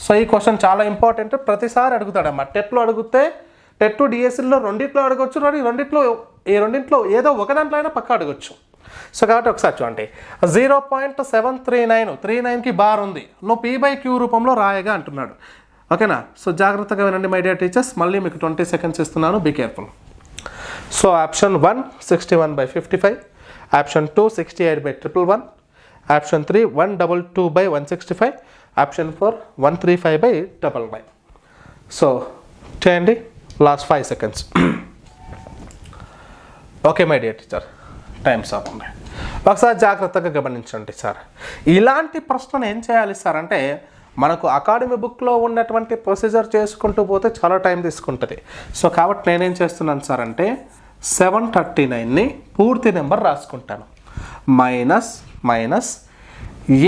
So ఈ question చాలా important, ప్రతిసారి అడుగుతాడమ్మా. టెట్లో అడిగితే టెట్ డిఎస్సిలో రెండిట్లో అడగొచ్చు, రెండింటిలో ఏదో ఒక దాంట్లో అయినా పక్క అడగొచ్చు. సో కాబట్టి ఒకసారి చూడండి, 0.739కి బార్ ఉంది, నువ్వు P/Q రూపంలో రాయగా అంటున్నాడు. ఓకేనా? సో జాగ్రత్తగా వినండి మై డియర్ టీచర్స్, మళ్ళీ మీకు 20 సెకండ్స్ ఇస్తున్నాను, be careful. So option 1 61/55, option 2 68/111, option 3 122/165, option 4 135/9. So చేయండి, last 5 seconds. Okay my dear teacher, time's up ఉంది. ఒకసారి జాగ్రత్తగా గమనించండి సార్. ఇలాంటి ప్రశ్నను ఏం చేయాలి సార్ అంటే, మనకు అకాడమీ బుక్లో ఉన్నటువంటి ప్రొసీజర్ చేసుకుంటూ పోతే చాలా టైం తీసుకుంటుంది. సో కాబట్టి నేనేం చేస్తున్నాను సార్ అంటే, 739ని పూర్తి నెంబర్ రాసుకుంటాను, మైనస్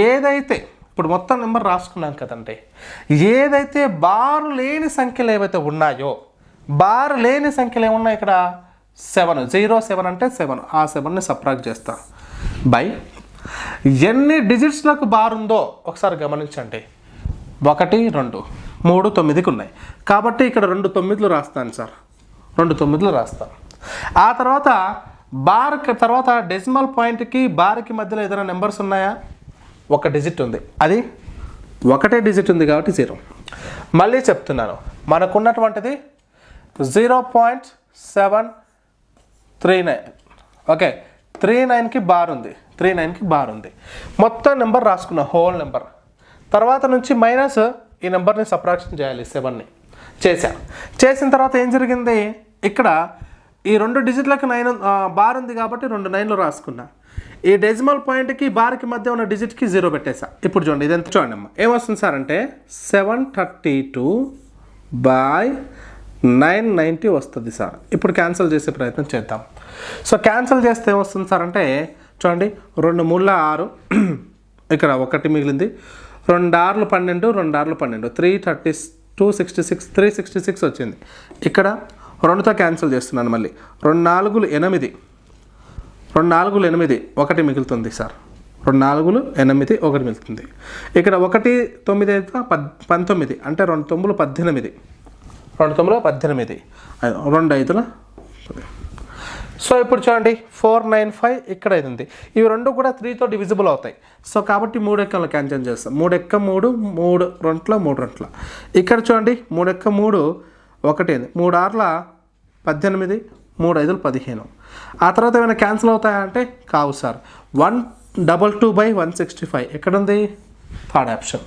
ఏదైతే ఇప్పుడు మొత్తం నెంబర్ రాసుకున్నాం కదండి, ఏదైతే బారు లేని సంఖ్యలు ఏవైతే ఉన్నాయో, బారు లేని సంఖ్యలు ఏమున్నాయి ఇక్కడ 7, 07 అంటే 7, ఆ 7ని సబ్ట్రాక్ట్ చేస్తా బై ఎన్ని డిజిట్స్లకు బార్ ఉందో ఒకసారి గమనించండి. 1, 2, 3, 9కి ఉన్నాయి కాబట్టి ఇక్కడ 2 9లు రాస్తాను సార్, 2 9లు రాస్తాను. ఆ తర్వాత బార్ తర్వాత డెసిమల్ పాయింట్కి బార్కి మధ్యలో ఏదైనా నెంబర్స్ ఉన్నాయా? 1 డిజిట్ ఉంది, అది 1 డిజిట్ ఉంది కాబట్టి 0. మళ్ళీ చెప్తున్నాను, మనకున్నటువంటిది 0.739. ఓకే, 39కి బార్ ఉంది, 39కి బార్ ఉంది. మొత్తం నెంబర్ రాసుకున్నా, హోల్ నెంబర్. తర్వాత నుంచి మైనస్ ఈ నెంబర్ని సబ్ట్రాక్షన్ చేయాలి, 7ని చేశాను. చేసిన తర్వాత ఏం జరిగింది, ఇక్కడ ఈ 2 డిజిట్లకు 9 బార్ ఉంది కాబట్టి 2 9లు రాసుకున్నా. ఈ డెసిమల్ పాయింట్కి బార్కి మధ్య ఉన్న డిజిట్కి 0 పెట్టేసా. ఇప్పుడు చూడండి, ఇదంతా చూడండి అమ్మ, ఏమొస్తుంది సార్ అంటే 732/990 వస్తుంది సార్. ఇప్పుడు క్యాన్సిల్ చేసే ప్రయత్నం చేద్దాం. సో క్యాన్సిల్ చేస్తే ఏమొస్తుంది సార్ అంటే, చూడండి 2 3 6, ఇక్కడ 1 మిగిలింది, 2 6 12, 2 6 12, 366 366 వచ్చింది. ఇక్కడ 2తో క్యాన్సిల్ చేస్తున్నాను, మళ్ళీ 2 4 8, 2 4 8, 1 మిగులుతుంది సార్, 2 4 8, 1 మిగులుతుంది. ఇక్కడ 1 9 19 అంటే 2 9 18, 2 9 18, 2 5. సో ఇప్పుడు చూడండి 495 ఇక్కడ ఇది ఉంది. ఇవి 2 కూడా 3తో డివిజిబుల్ అవుతాయి. సో కాబట్టి 3 ఎక్కలు క్యాన్సిల్ చేస్తాం. 3 ఎక్క 3, 3 2 3 2. ఇక్కడ చూడండి 3 ఎక్క 3 1, 3 6 18, 3 5 15. ఆ తర్వాత ఏమైనా క్యాన్సిల్ అవుతాయా అంటే కావు సార్. 122/165 ఎక్కడుంది? Third option.